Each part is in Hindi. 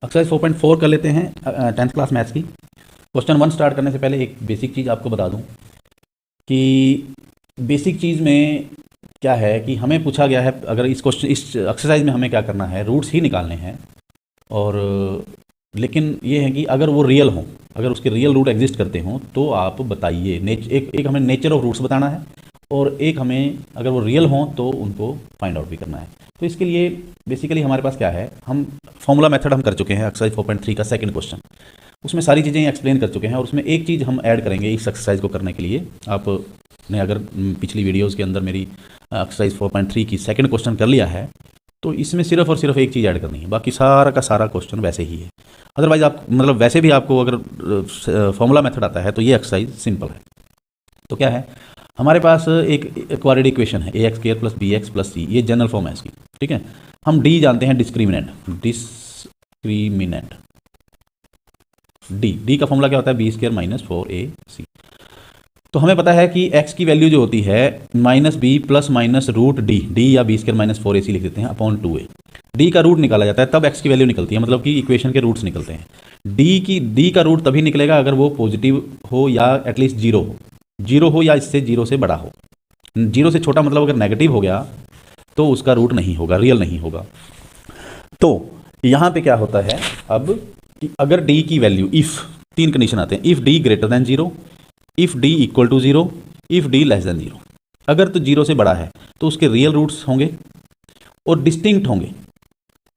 एक्सरसाइज 4.4 कर लेते हैं 10th क्लास मैथ्स की। क्वेश्चन 1 स्टार्ट करने से पहले एक बेसिक चीज़ आपको बता दूं कि बेसिक चीज़ में क्या है कि हमें पूछा गया है, अगर इस एक्सरसाइज में हमें क्या करना है, रूट्स ही निकालने हैं। और लेकिन ये है कि अगर वो रियल हों, अगर उसके रियल रूट एग्जिस्ट करते हों तो आप बताइए। एक हमें नेचर ऑफ रूट्स बताना है और एक हमें अगर वो रियल हों तो उनको फाइंड आउट भी करना है। तो इसके लिए बेसिकली हमारे पास क्या है, हम फॉर्मूला मेथड हम कर चुके हैं एक्सरसाइज 4.3 का सेकंड क्वेश्चन, उसमें सारी चीज़ें एक्सप्लेन कर चुके हैं और उसमें एक चीज़ हम ऐड करेंगे इस एक्सरसाइज को करने के लिए। आपने अगर पिछली वीडियोज़ के अंदर मेरी एक्सरसाइज 4.3 की सेकंड क्वेश्चन कर लिया है तो इसमें सिर्फ और सिर्फ एक चीज़ ऐड करनी है, बाकी सारा का सारा क्वेश्चन वैसे ही है। अदरवाइज आप मतलब वैसे भी आपको अगर फॉर्मूला मेथड आता है तो ये एक्सरसाइज सिंपल है। तो क्या है, हमारे पास एक क्वाड्रेटिक इक्वेशन है ax² + bx + c, ये जनरल फॉर्म है इसकी। ठीक है, हम डी जानते हैं, डिस्क्रिमिनेंट डी का फॉर्मूला क्या होता है, b² - 4ac। तो हमें पता है कि x की वैल्यू जो होती है -b ± √d या b² - 4ac लिख देते हैं अपॉन 2a। d का रूट निकाला जाता है तब x की वैल्यू निकलती है, मतलब कि इक्वेशन के रूट्स निकलते हैं। d का रूट तभी निकलेगा अगर वो पॉजिटिव हो या एटलीस्ट जीरो हो या इससे जीरो से बड़ा हो। जीरो से छोटा मतलब अगर नेगेटिव हो गया तो उसका रूट नहीं होगा, रियल नहीं होगा। तो यहाँ पे क्या होता है अब कि अगर d की वैल्यू, इफ़, 3 कंडीशन आते हैं, if d greater than 0, if d equal to 0, if d less than 0। अगर तो 0 से बड़ा है तो उसके रियल रूट्स होंगे और डिस्टिंक्ट होंगे।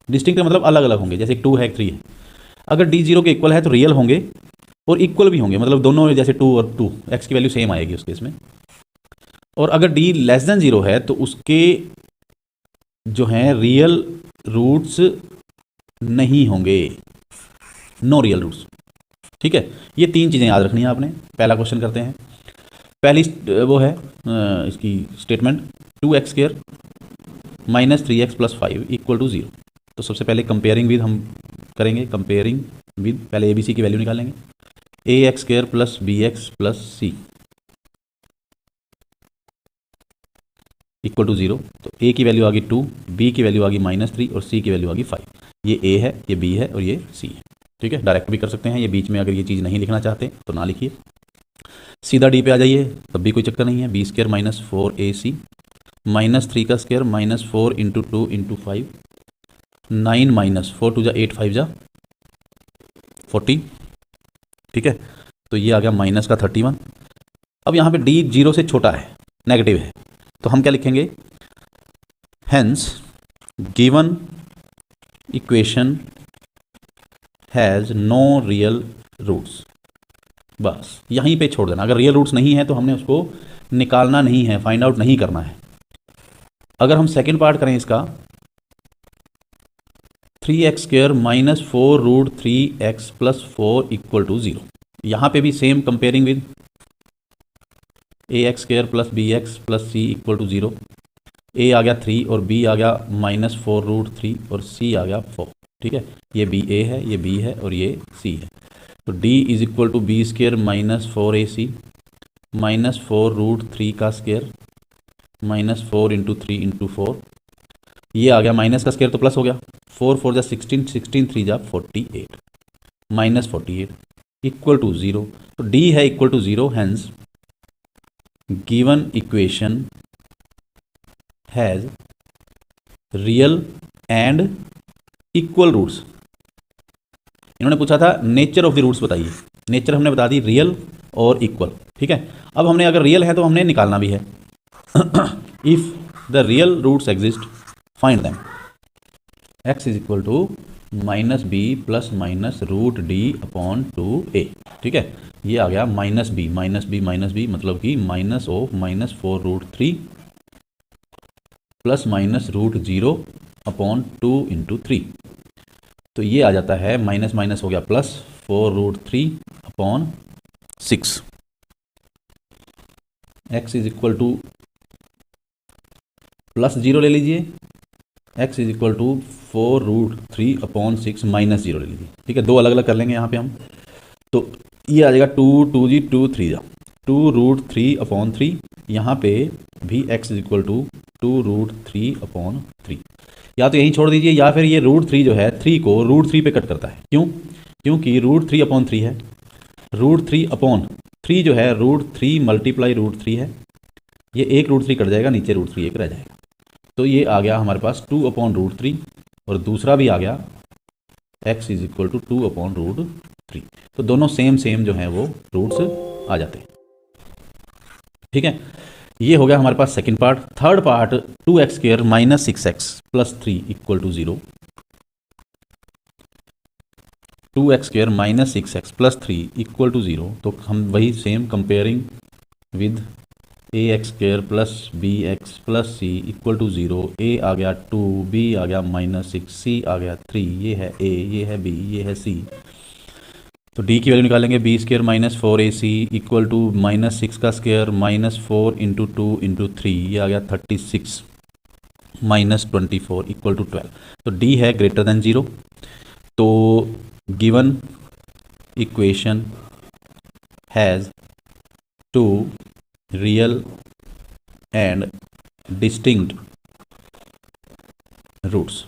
डिस्टिंक्ट मतलब अलग अलग होंगे, जैसे 2 है 3 है। अगर d 0 के इक्वल है तो रियल होंगे और इक्वल भी होंगे, मतलब दोनों जैसे 2 और 2, x की वैल्यू सेम आएगी उस केस में। और अगर d लेस देन 0 है तो उसके जो हैं रियल रूट्स नहीं होंगे, नो रियल रूट्स। ठीक है, ये 3 चीज़ें याद रखनी है आपने। पहला क्वेश्चन करते हैं। पहली वो है इसकी स्टेटमेंट 2x² - 3x + 5 = 0। तो सबसे पहले कंपेयरिंग विद हम करेंगे, कंपेयरिंग विद, पहले ABC की वैल्यू निकालेंगे, ax² + bx + c = 0। तो a की वैल्यू आ गई 2, b की वैल्यू आ गई -3 और c की वैल्यू आ गई 5। ये a है, ये b है और ये c है। ठीक है, डायरेक्ट भी कर सकते हैं, ये बीच में अगर ये चीज़ नहीं लिखना चाहते तो ना लिखिए, सीधा d पे आ जाइए, तब भी कोई चक्कर नहीं है। b² - 4ac -3 का स्क्वायर -4 × 2 × 5, 9 - 4 × 2 = 8, 5 = 40। ठीक है, तो ये आ गया माइनस का 31। अब यहाँ पे d 0 से छोटा है, नेगेटिव है, तो हम क्या लिखेंगे, hence given equation has no real roots. बस यहीं पे छोड़ देना। अगर रियल रूट्स नहीं है तो हमने उसको निकालना नहीं है, फाइंड आउट नहीं करना है। अगर हम सेकेंड पार्ट करें इसका, 3x² - 4√3x + 4 = 0। यहाँ पे भी same comparing with ax² + bx + c = 0। a आ गया 3 और b आ गया -4√3 और c आ गया 4। ठीक है, ये b a है, ये b है और ये c है। तो d = b² - 4ac -4√3 का स्क्वायर -4 × 3 × 4, ये आ गया माइनस का स्क्वायर तो प्लस हो गया, 4 4 = 16, 16 3 = 48, -48 = 0। तो d है equal to 0, hence given equation has real and equal roots. इन्होंने पूछा था नेचर ऑफ द रूट्स बताइए, नेचर हमने बता दी रियल और इक्वल। ठीक है, अब हमने अगर रियल है तो हमने निकालना भी है। If the real roots exist find them. x = -b ± √d/2a। ठीक है, ये आ गया -b मतलब कि -4√3 ±√0/2 × 3। तो ये आ जाता है माइनस हो गया प्लस 4√3/6। x = +0 ले लीजिए, x = 4√3/6 -0 ले लीजिए। ठीक है, दो अलग अलग कर लेंगे यहाँ पे हम। तो ये आ जाएगा 2 2 जी 2 3 जा 2√3/3। यहाँ पे भी x = 2√3/3। या तो यहीं छोड़ दीजिए, या फिर ये √3 जो है 3 को √3 पे कट करता है। क्यों? क्योंकि √3/3 है, √3/3 जो है √3 मल्टीप्लाई √3 है, ये एक √3 कट जाएगा, नीचे √3 एक रह जाएगा। तो ये आ गया हमारे पास 2/√3, और दूसरा भी आ गया x = 2/√3। तो दोनों सेम जो हैं वो रूट्स आ जाते हैं। ठीक है, ये हो गया हमारे पास second part. Third part 2x² - 6x + 3 = 0। 2x² - 6x + 3 = 0। तो हम वही same comparing with ax² + bx + c = 0। a आ गया 2, b आ गया -6, c आ गया 3, ये है a, ये है b, ये है c। तो d की वैल्यू निकालेंगे, b² - 4ac = -6 का स्क्वायर -4 × 2 × 3, ये आ गया 36 -24 = 12। तो d है ग्रेटर देन 0। तो given equation has 2 real and distinct roots.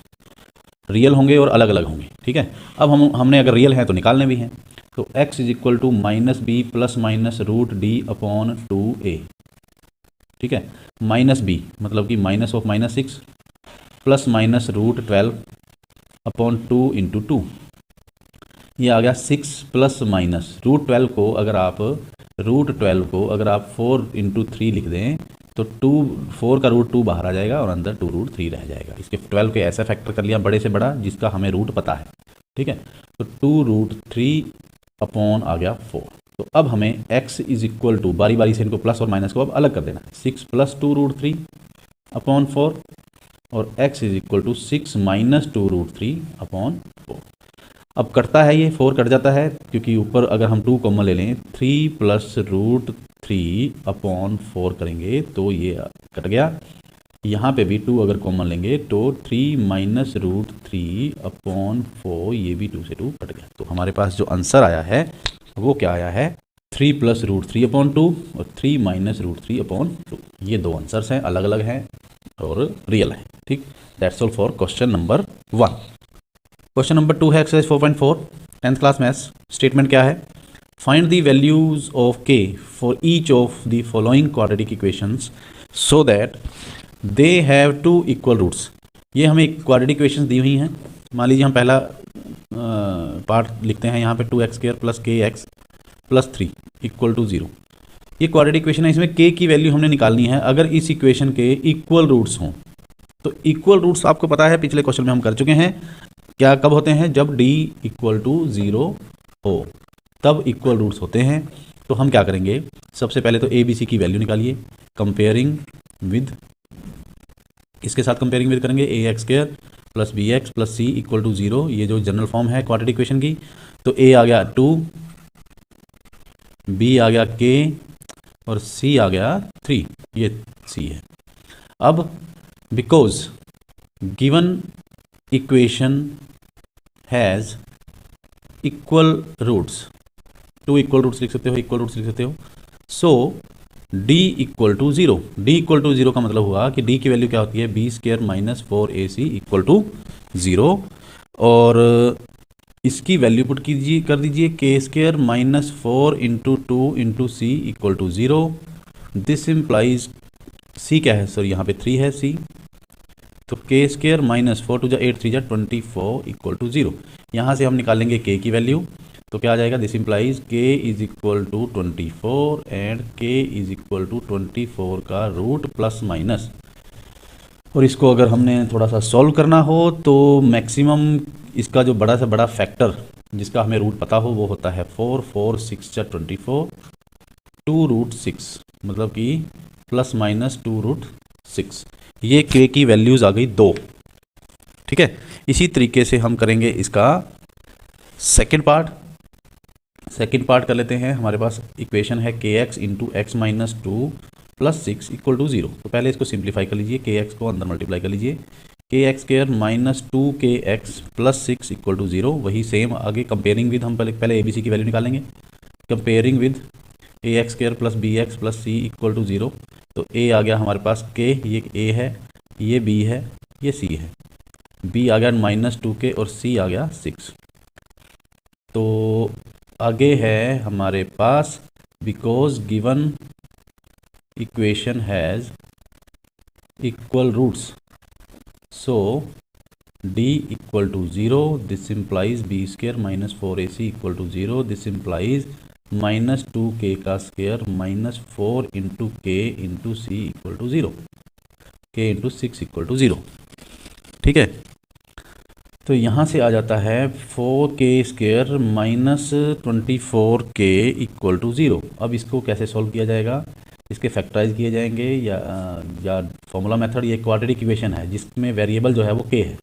Real होंगे और अलग अलग होंगे। ठीक है, अब हमने अगर रियल हैं तो निकालने भी हैं। तो x = -b ± √d/2a। ठीक है, -b मतलब कि -6 ± √12/2 × 2, ये आ गया 6 ± √12 को अगर आप 4 × 3 लिख दें तो 4 का √2 बाहर आ जाएगा और अंदर 2√3 रह जाएगा। इसके 12 के ऐसा फैक्टर कर लिया बड़े से बड़ा जिसका हमें रूट पता है। ठीक है, तो 2√3 आ गया 4। तो अब हमें x = बारी बारी से इनको प्लस और माइनस को अब अलग कर देना है। 6 + 2√3/4 और x = 6 - 2√3/4। अब कटता है, ये 4 कट जाता है क्योंकि ऊपर अगर हम 2 कॉमन ले लें 3 + √3/4 करेंगे तो ये कट गया। यहाँ पे भी 2 अगर कॉमन लेंगे तो 3 - √3/4, ये भी 2 से 2 कट गया। तो हमारे पास जो आंसर आया है वो क्या आया है? 3 + √3/2 और 3 - √3/2। ये दो आंसर्स हैं, अलग अलग हैं और रियल हैं। ठीक, that's all for question number 1। Question number 2 है exercise 4.4 10th class maths. Statement क्या है? Find the values of k for each of the following quadratic equations so that they have 2 equal roots. ये हमें क्वाड्रेटिक इक्वेशंस दी हुई हैं। मान लीजिए हम पहला पार्ट लिखते हैं यहाँ पे 2x² + kx + 3 = 0। ये क्वाड्रेटिक इक्वेशन है, इसमें k की वैल्यू हमने निकालनी है। अगर इस इक्वेशन के इक्वल रूट्स हों तो इक्वल रूट्स आपको पता है, पिछले क्वेश्चन में हम कर चुके हैं। क्या कब होते हैं? जब d = 0 हो तब इक्वल रूट्स होते हैं। तो हम क्या करेंगे? सबसे पहले तो a b c की वैल्यू निकालिए, कंपेयरिंग विद, इसके साथ कंपेयरिंग विद करेंगे ax² + bx + c = 0। ये जो जनरल फॉर्म है क्वाड्रेटिक इक्वेशन की। तो a आ गया 2, b आ गया k और c आ गया 3, ये c है। अब because given equation has equal roots, 2 equal roots लिख सकते हो, इक्वल रूट्स लिख सकते हो। सो d = 0। d = 0 का मतलब हुआ कि d की वैल्यू क्या होती है? b² - 4ac = 0। और इसकी वैल्यू पुट कीजिए, कर दीजिए k² - 4 × 2 × c = 0। This implies c क्या है सर? यहाँ पे 3 है c। तो k² - 4 × 8 = 3 = 24 = 0। यहाँ से हम निकालेंगे k की वैल्यू, तो क्या आ जाएगा? This implies k = 24 and k = 24 का रूट प्लस माइनस। और इसको अगर हमने थोड़ा सा सॉल्व करना हो तो मैक्सिमम इसका जो बड़ा से बड़ा फैक्टर जिसका हमें रूट पता हो वो होता है 4, 4 6 = 24, 2√6 मतलब कि प्लस माइनस 2√6। ये k की वैल्यूज़ आ गई 2। ठीक है, इसी तरीके से हम करेंगे इसका सेकंड पार्ट। सेकंड पार्ट कर लेते हैं। हमारे पास इक्वेशन है kx × x - 2 + 6 = 0। तो पहले इसको सिंप्लीफाई कर लीजिए, kx को अंदर मल्टीप्लाई कर लीजिए, kx² - 2kx + 6 = 0। वही सेम आगे कंपेयरिंग विद, हम पहले abc की वैल्यू निकालेंगे, comparing with ax² + bx + c = 0। तो a आ गया हमारे पास k, ये a है, ये b है, ये c है। बी आ गया -2k और सी आ गया 6। तो आगे है हमारे पास because given equation has equal roots so d equal to 0, this implies b square minus 4ac equal to 0, this implies -2k का square -4 into k into c equal to 0, k into 6 equal to 0। ठीक है, तो यहाँ से आ जाता है 4k square -24k equal to 0। अब इसको कैसे सॉल्व किया जाएगा, इसके फैक्टराइज किए जाएंगे या फॉर्मूला मेथड। ये क्वाड्रेटिक इक्वेशन है जिसमें वेरिएबल जो है वो k है,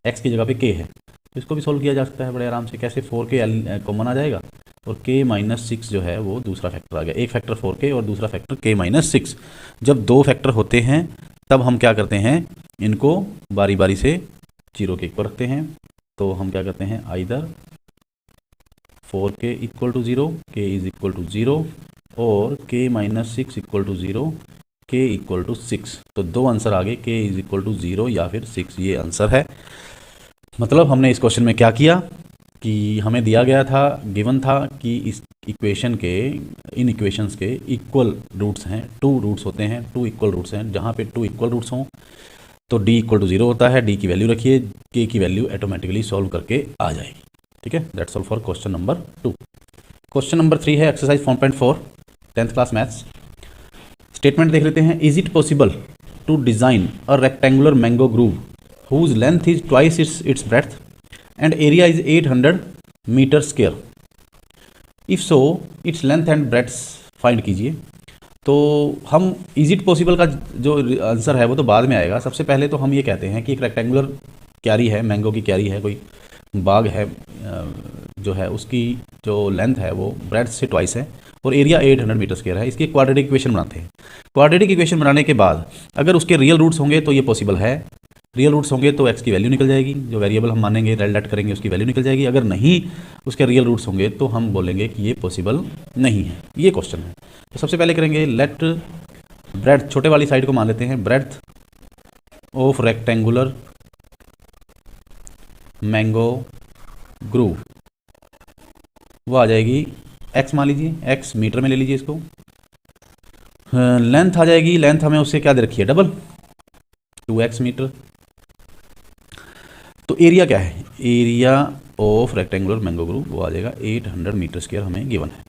x की जगह पे k है, तो इसको भी सॉल्व किया जा सकता है बड़े आराम से। कैसे, 4k कॉमन आ जाएगा और k - 6 जो है वो दूसरा फैक्टर आ गया। एक फैक्टर 4k और दूसरा फैक्टर k - 6। जब दो फैक्टर होते हैं तब हम क्या करते हैं, इनको बारी बारी से 0 के इक्वल रखते हैं। तो हम क्या करते हैं, either 4k equal to 0, k is equal to 0 और k - 6 equal to 0, k equal to 6। तो दो आंसर आ गए, k इज इक्वल टू 0 या फिर 6, ये आंसर है। मतलब हमने इस क्वेश्चन में क्या किया कि हमें दिया गया था, गिवन था कि इस इक्वेशन के, इन इक्वेशंस के इक्वल रूट्स हैं, 2 रूट्स होते हैं, 2 इक्वल रूट्स हैं। जहाँ पे 2 इक्वल रूट्स हों तो d इक्वल टू 0 होता है, d की वैल्यू रखिए, k की वैल्यू ऑटोमेटिकली सॉल्व करके आ जाएगी। ठीक है, that's all for question number 2। Question number 3 है exercise 4.4 10th class maths. Statement देख लेते हैं। Is it possible to design a rectangular mango grove whose length is twice its breadth and area is 800 metre square, if so its length and breadth find कीजिए। तो हम इज इट पॉसिबल का जो आंसर है वो तो बाद में आएगा। सबसे पहले तो हम ये कहते हैं कि एक रेक्टेंगुलर क्यारी है, मैंगो की क्यारी है, कोई बाग है जो है, उसकी जो लेंथ है वो ब्रेड्थ से ट्वाइस है और एरिया 800 मीटर स्क्वायर है। इसकी क्वाड्रेटिक इक्वेशन बनाते हैं। क्वाड्रेटिक इक्वेशन बनाने के बाद अगर उसके रियल रूट्स होंगे तो ये पॉसिबल है, रियल रूट्स होंगे तो x की वैल्यू निकल जाएगी, जो वेरिएबल हम मानेंगे लेट करेंगे उसकी वैल्यू निकल जाएगी। अगर नहीं उसके रियल रूट्स होंगे तो हम बोलेंगे कि ये पॉसिबल नहीं है। ये क्वेश्चन है। तो सबसे पहले करेंगे लेट ब्रेड्थ, छोटे वाली साइड को मान लेते हैं, breadth of rectangular mango groove, वो आ जाएगी x मान लीजिए, x मीटर में ले लीजिए इसको। लेंथ आ जाएगी, लेंथ हमें उससे क्या दे रखी है, डबल, 2x मीटर। तो एरिया क्या है, area of rectangular mango groove वो आ जाएगा 800 मीटर स्क्वायर हमें गिवन है।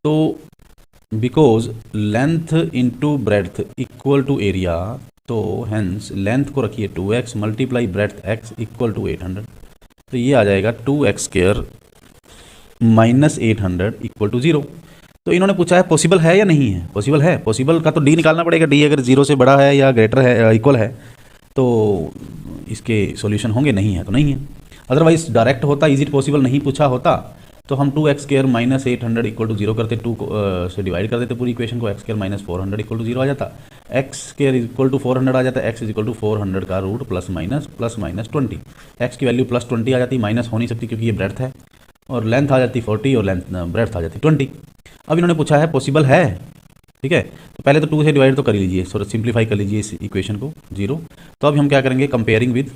तो because length into breadth equal to area, तो हेंस लेंथ को रखिए 2x multiply breadth x equal to 800। तो ये आ जाएगा 2x square minus 800 equal to 0। तो इन्होंने पूछा है पॉसिबल है या नहीं है, पॉसिबल है। पॉसिबल का तो d निकालना पड़ेगा, d अगर 0 से बड़ा है या ग्रेटर है, इक्वल है, तो इसके सॉल्यूशन होंगे, नहीं है तो नहीं है। अदरवाइज डायरेक्ट होता, इज इट पॉसिबल नहीं पूछा होता तो हम 2x square minus 800 equal to 0 करते, 2 से डिवाइड कर देते पूरी इक्वेशन को, x square minus 400 equal to 0 आ जाता, x स्क्वायर इक्वल टू 400 आ जाता, x इज इक्वल टू 400 का रूट प्लस माइनस 20, x की वैल्यू प्लस 20 आ जाती, माइनस हो नहीं सकती क्योंकि ये ब्रेड्थ है, और लेंथ आ जाती 40 और लेंथ ब्रेड्थ आ जाती 20। अब इन्होंने पूछा है पॉसिबल है, ठीक है, तो पहले तो 2 से डिवाइड तो कर लीजिए, सो सिंप्लीफाई कर लीजिए इस इक्वेशन को 0। तो अब हम क्या करेंगे, comparing with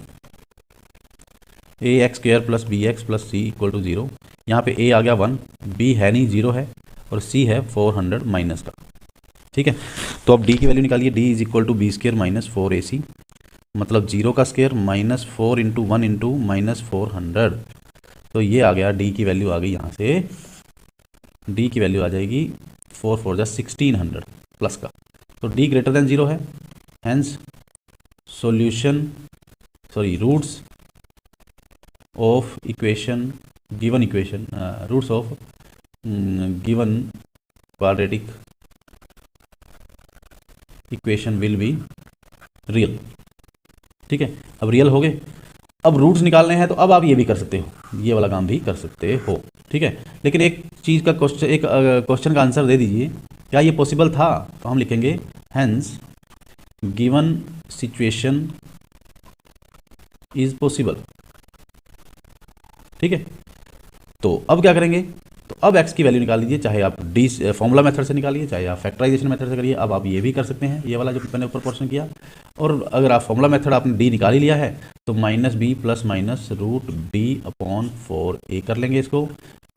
ax square plus bx plus c equal to 0। यहाँ पे a आ गया 1, b है नहीं 0 है, और c है 400 माइनस का, ठीक है। तो अब d की वैल्यू निकालिए, d is equal to B square minus 4ac, मतलब 0 का square minus 4 into 1 into minus 400। तो ये आ गया, d की वैल्यू आ गई, यहाँ से d की वैल्यू आ जाएगी 4 4 जा 1600 प्लस का। तो d ग्रेटर देन 0 है, hence solution roots of equation, given equation, roots of given quadratic equation will be real, ठीक है। अब रियल हो गए, अब रूट्स निकालने हैं, तो अब आप ये भी कर सकते हो, ये वाला काम भी कर सकते हो, ठीक है। लेकिन एक चीज़ का क्वेश्चन, एक क्वेश्चन का आंसर दे दीजिए, क्या ये पॉसिबल था, तो हम लिखेंगे hence given situation is possible, ठीक है। तो अब क्या करेंगे, तो अब x की वैल्यू निकाल लीजिए, चाहे आप डी फॉर्मूला मेथड से निकालिए, चाहे आप फैक्टराइजेशन मेथड से करिए। अब आप ये भी कर सकते हैं, ये वाला जो मैंने ऊपर क्वेश्चन किया, और अगर आप फॉर्मूला मेथड आपने d निकाल ही लिया है तो minus B plus minus root D upon 4a कर लेंगे इसको।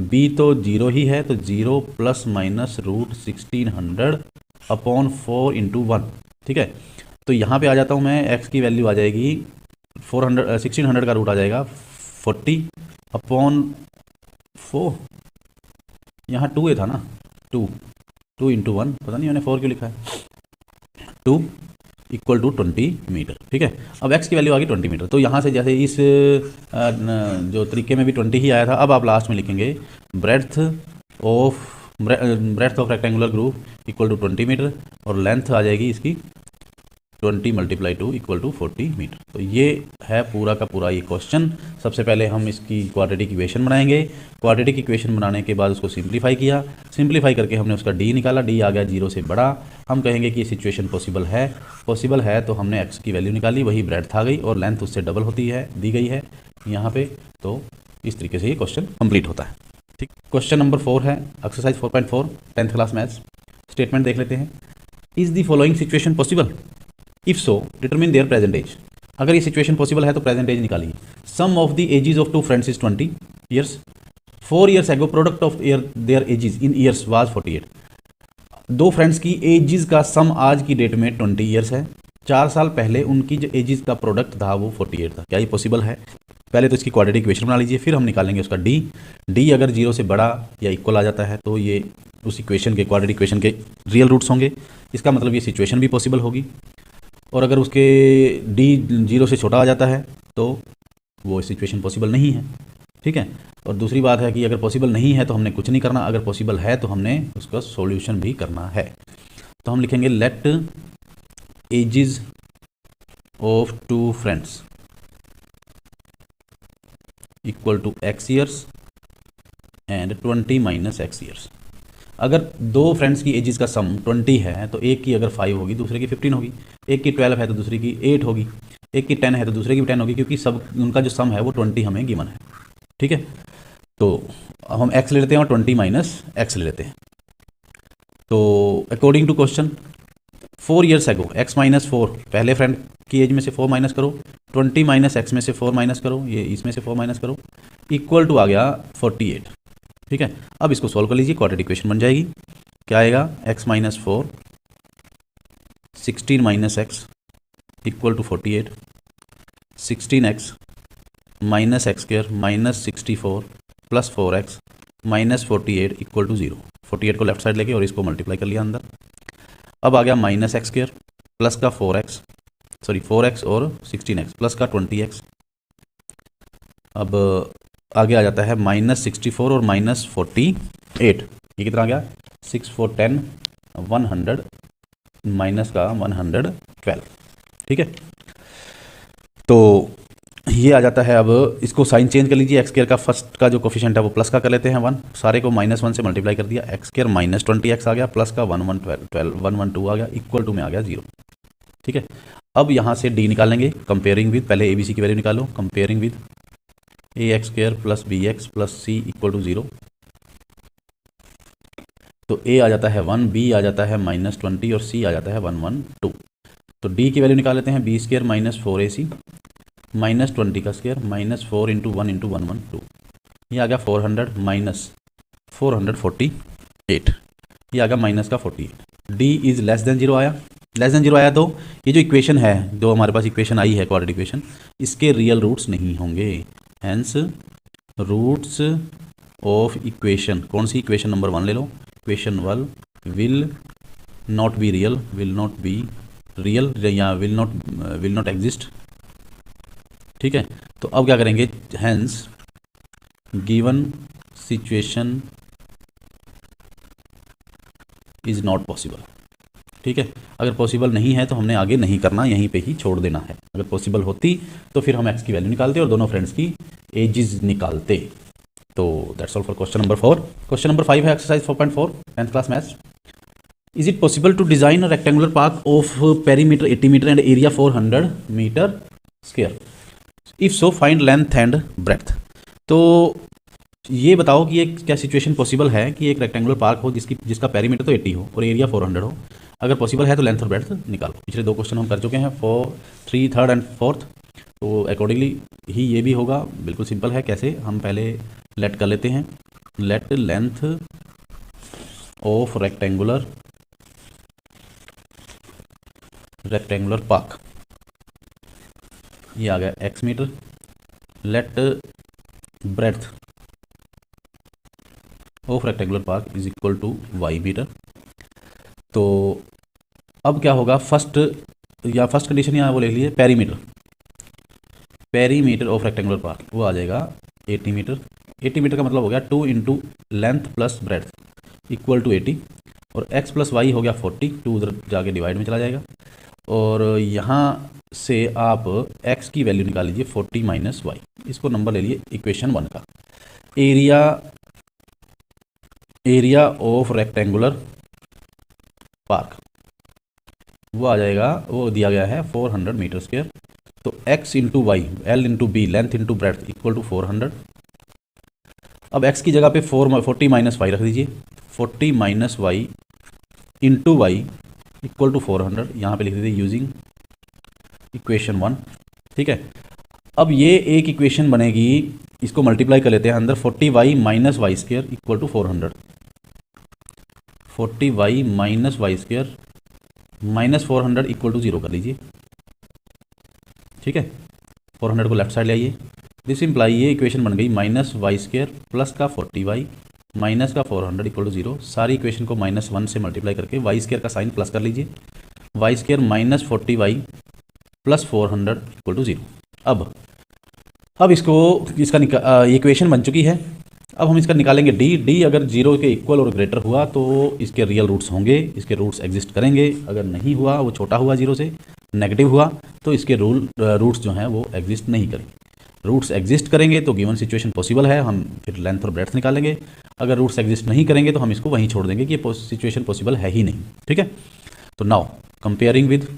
b तो 0 ही है, तो 0 plus minus root 1600 upon 4 into 1। ठीक है, तो यहाँ पे आ जाता हूँ मैं, x की वैल्यू आ जाएगी 1600 का रूट आ जाएगा 40 अपॉन 4, यहाँ 2a था ना, 2 इंटू 1, पता नहीं मैंने 4 क्यों लिखा है, 2 इक्वल टू 20 मीटर। ठीक है, अब x की वैल्यू आ गई 20 मीटर। तो यहाँ से जैसे इस जो तरीके में भी 20 ही आया था, अब आप लास्ट में लिखेंगे breadth of rectangular group equal to 20 metre, और लेंथ आ जाएगी इसकी 20 मल्टीप्लाई 2 इक्वल टू 40 मीटर। तो ये है पूरा का पूरा ये क्वेश्चन। सबसे पहले हम इसकी क्वाड्रेटिक इक्वेशन बनाएंगे। क्वाड्रेटिक इक्वेशन बनाने के बाद उसको सिंप्लीफाई किया, सिंप्लीफाई करके हमने उसका डी निकाला, डी आ गया 0 से बड़ा। हम कहेंगे कि ये सिचुएशन पॉसिबल है, तो हमने एक्स की वैल्यू निकाली, वही ब्रेड्थ आ गई और लेंथ उससे डबल होती है, दी गई है यहाँ पे। तो इस तरीके से ये क्वेश्चन कंप्लीट होता है। ठीक, क्वेश्चन नंबर 4 है exercise 4.4 10th class maths. Statement देख लेते हैं। Is the following situation possible? If so determine their present age. अगर ये सिचुएशन पॉसिबल है तो प्रेजेंट एज निकालिए। Sum of the ages of two friends is 20 years. 4 years ago product of their ages in years was 48। दो फ्रेंड्स की एजेस का सम आज की डेट में 20 ईयर्स है। 4 साल पहले उनकी जो एजेस का प्रोडक्ट था वो 48 था। क्या ये पॉसिबल है? पहले तो इसकी क्वाड्रेटिक इक्वेशन बना लीजिए, फिर हम निकालेंगे उसका डी अगर 0 से बड़ा या इक्वल आ जाता है तो ये उस इक्वेशन के क्वाड्रेटिक इक्वेशन के रियल रूट्स होंगे। इसका मतलब ये सिचुएशन भी पॉसिबल होगी। और अगर उसके डी 0 से छोटा आ जाता है तो वो सिचुएशन पॉसिबल नहीं है। ठीक है, और दूसरी बात है कि अगर पॉसिबल नहीं है तो हमने कुछ नहीं करना, अगर पॉसिबल है तो हमने उसका सॉल्यूशन भी करना है। तो हम लिखेंगे let ages of two friends equal to x years and 20 minus x years. अगर दो फ्रेंड्स की एजेस का सम 20 है तो एक की अगर 5 होगी दूसरे की 15 होगी, एक की 12 है तो दूसरी की 8 होगी, एक की 10 है तो दूसरे की भी 10 होगी, क्योंकि सब उनका जो सम है वो 20 हमें गिवन है। ठीक है, तो अब हम x ले लेते हैं और 20 माइनस x ले लेते हैं। तो according to question 4 years ago x minus 4, पहले फ्रेंड की एज में से 4 माइनस करो, 20 माइनस x में से 4 माइनस करो, ये इसमें से 4 माइनस करो, इक्वल टू आ गया 48। ठीक है, अब इसको सॉल्व कर लीजिए, क्वाड्रेटिक इक्वेशन बन जाएगी। क्या आएगा? x minus 4 16 minus x equal to 48, 16x minus X square minus 64 plus 4x minus 48 equal to 0। 48 को लेफ्ट साइड लेके और इसको मल्टीप्लाई कर लिया अंदर। अब आ गया माइनस एक्स स्क्वायर प्लस का 4x और 16x प्लस का 20x। अब आगे आ जाता है माइनस 64 और माइनस 48। ये कितना आ गया? 6 4 10 100 माइनस का 112। ठीक है, तो ये आ जाता है। अब इसको साइन चेंज कर लीजिए। एक्स स्क्वायर का फर्स्ट का जो कोफिशिएंट है वो प्लस का कर लेते हैं 1, सारे को -1 से मल्टीप्लाई कर दिया। एक्स स्क्वायर माइनस 20x आ गया प्लस का 112 आ गया इक्वल टू में आ गया 0। ठीक है, अब यहाँ से डी निकालेंगे कंपेयरिंग विद, पहले ए बी सी की वैल्यू निकालो, comparing with A X square plus B X plus C equal to 0। तो ए आ जाता है 1, बी आ जाता है -20 और सी आ जाता है 112। तो डी की वैल्यू निकाल लेते हैं, B square minus 4ac minus 20 का स्क्वायर माइनस 4 इंटू 1 इंटू 112। ये आ गया 400 माइनस 448, ये आ गया माइनस का 48। डी इज़ लेस देन 0 आया, लेस देन 0 आया तो ये जो इक्वेशन है, जो हमारे पास इक्वेशन आई है क्वाड्रेटिक इक्वेशन, इसके रियल रूट्स नहीं होंगे। हैंस रूट्स ऑफ इक्वेशन, कौन सी इक्वेशन नंबर 1 ले लो, equation 1 will not be real, will not be real या विल नॉट एग्जिस्ट। ठीक है, तो अब क्या करेंगे? Hence given situation is not possible. ठीक है, अगर पॉसिबल नहीं है तो हमने आगे नहीं करना, यहीं पे ही छोड़ देना है। अगर पॉसिबल होती तो फिर हम एक्स की वैल्यू निकालते और दोनों फ्रेंड्स की एजेस निकालते। तो that's all for question number 4। Question number 5 है exercise 4.4 10th class maths. Is it possible to design a rectangular park of perimeter 80 metre and area 400 metre square? If so find length and breadth. तो ये बताओ कि ये क्या सिचुएशन पॉसिबल है कि एक रेक्टेंगुलर पार्क हो जिसका पेरीमीटर तो 80 हो और एरिया 400 हो। अगर पॉसिबल है तो लेंथ और ब्रेड्थ निकालो। पिछले 2 क्वेश्चन हम कर चुके हैं, 3, 3rd एंड 4th। तो अकॉर्डिंगली ही ये भी होगा। बिल्कुल सिंपल है। कैसे, हम पहले लेट कर लेते हैं, let length of rectangular park, ये आ गया x metre. Let breadth of rectangular park is equal to y metre. तो अब क्या होगा, फर्स्ट कंडीशन यहाँ वो लिख लीजिए, पेरीमीटर ऑफ रेक्टेंगुलर पार्क वो आ जाएगा 80 मीटर। 80 मीटर का मतलब हो गया 2 into length plus breadth equal to 80, और x प्लस वाई हो गया 40, 2 उधर जाके डिवाइड में चला जाएगा। और यहाँ से आप x की वैल्यू निकाल लीजिए 40 माइनस वाई, इसको नंबर ले लिए इक्वेशन 1 का। एरिया ऑफ रेक्टेंगुलर पार्क वो आ जाएगा, वो दिया गया है 400 मीटर स्क्वायर। तो x into Y, L into B, length into breadth equal to 400। अब x की जगह पे 40 माइनस वाई रख दीजिए, 40 minus Y into Y equal to 400, यहाँ पे लिख दीजिए यूजिंग इक्वेशन 1। ठीक है, अब ये एक इक्वेशन बनेगी, इसको मल्टीप्लाई कर लेते हैं अंदर, 40 Y minus Y square equal to 400, 40 Y minus Y square minus 400 equal to 0 कर लीजिए। ठीक है, 400 को लेफ्ट साइड ले आइए। दिस इम्प्लाई ये इक्वेशन बन गई माइनस वाई स्क्वायर प्लस का 40 वाई माइनस का 400 इक्वल टू 0। सारी इक्वेशन को -1 से मल्टीप्लाई करके वाई स्क्वायर का साइन प्लस कर लीजिए, Y square minus 40 Y plus 400 equal to 0। अब इसका इक्वेशन बन चुकी है। अब हम इसका निकालेंगे डी अगर 0 के इक्वल और ग्रेटर हुआ तो इसके रियल रूट्स होंगे, इसके रूट्स एग्जिस्ट करेंगे। अगर नहीं हुआ, वो छोटा हुआ 0 से, नेगेटिव हुआ, तो इसके रूट्स जो हैं वो एग्जिस्ट नहीं करेंगे। रूट्स एग्जिस्ट करेंगे तो गिवन सिचुएशन पॉसिबल है, हम फिर लेंथ और ब्रेड्थ निकालेंगे। अगर रूट्स एग्जिस्ट नहीं करेंगे तो हम इसको वहीं छोड़ देंगे कि ये सिचुएशन पॉसिबल है ही नहीं। ठीक है, तो now comparing with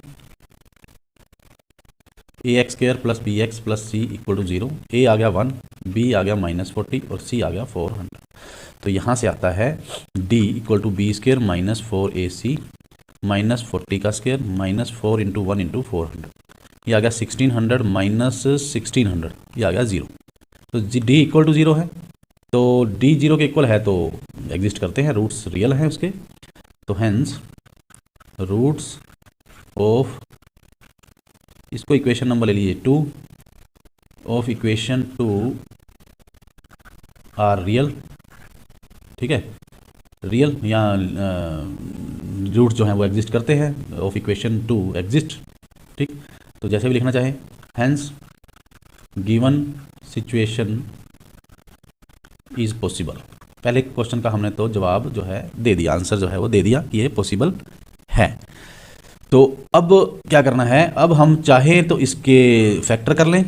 ax square plus B X plus C equal to 0, A आ गया 1, बी आ गया -40 और सी आ गया 400। तो यहाँ से आता है d equal to B square minus 4ac minus 40 का स्क्वायर माइनस 4 इंटू 1 इंटू 400, ये आ गया 1600 माइनस 1600, ये आ गया 0। तो d इक्वल टू 0 है, तो d 0 के इक्वल है तो एग्जिस्ट करते हैं, रूट्स रियल हैं उसके। तो हेंस रूट्स ऑफ, इसको इक्वेशन नंबर ले लीजिए 2 ऑफ इक्वेशन 2 आर रियल। ठीक है, रियल, यहाँ रूट्स जो हैं वो एग्जिस्ट करते हैं, ऑफ इक्वेशन 2 एग्जिस्ट। ठीक, तो जैसे भी लिखना चाहें, hence given situation is possible. पहले क्वेश्चन का हमने तो जवाब जो है दे दिया, आंसर जो है वो दे दिया कि ये पॉसिबल है। तो अब क्या करना है, अब हम चाहें तो इसके फैक्टर कर लें,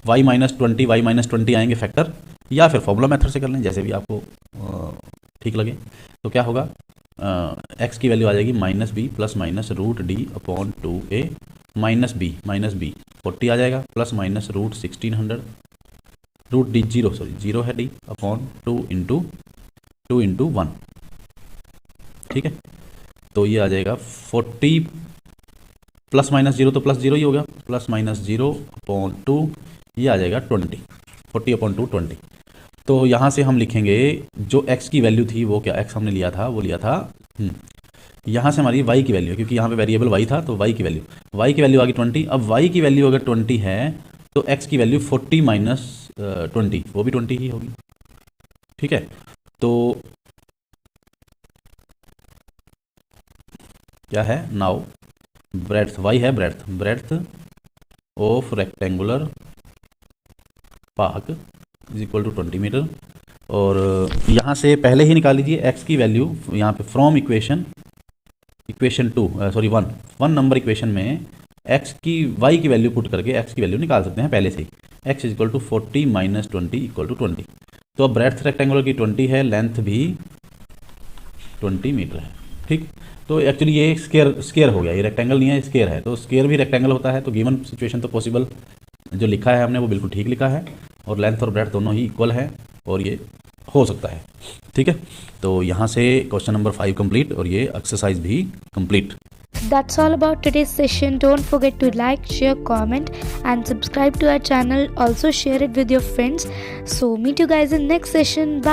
y -20 आएंगे फैक्टर, या फिर फॉर्मूला मेथड से कर लें, जैसे भी आपको ठीक लगे। तो क्या होगा, x की वैल्यू आ जाएगी -b plus minus √d/2a minus b 40 आ जाएगा, प्लस माइनस √1600 √d 0 है d/2 इंटू 1। ठीक है, तो ये आ जाएगा 40 प्लस माइनस 0 तो प्लस 0 ही होगा, प्लस माइनस 0/2, ये आ जाएगा 20, 40/2 20। तो यहाँ से हम लिखेंगे जो x की वैल्यू थी वो क्या, x हमने लिया था, वो लिया था यहाँ से हमारी y की वैल्यू, क्योंकि यहाँ पे वेरिएबल y था तो y की वैल्यू आ गई 20। अब y की वैल्यू अगर 20 है तो x की वैल्यू 40 माइनस 20 वो भी 20 ही होगी। ठीक है, तो क्या है नाउ, ब्रेड्थ y है, breadth of rectangular park is equal to 20 metre. और यहाँ से पहले ही निकाल लीजिए x की वैल्यू, यहाँ पे फ्रॉम इक्वेशन 1 नंबर इक्वेशन में y की वैल्यू पुट करके x की वैल्यू निकाल सकते हैं पहले से ही, x is equal to 40 minus 20 equal to 20। तो अब ब्रेड्थ रेक्टेंगुलर की 20 है, लेंथ भी 20 मीटर है। ठीक, तो एक्चुअली ये स्केयर हो गया, ये रेक्टेंगल नहीं है, स्केयर है, तो स्केयर भी रेक्टेंगल होता है। तो गिवन सिचुएशन तो पॉसिबल जो लिखा है हमने वो बिल्कुल ठीक लिखा है, और लेंथ और ब्रेड्थ दोनों ही इक्वल है और ये हो सकता है। ठीक है, तो यहाँ से क्वेश्चन नंबर 5 कंप्लीट और ये एक्सरसाइज भी complete. That's all about today's session. Don't forget to like, share, comment and subscribe to our channel. Also share it with your friends. So meet you guys in next session. Bye.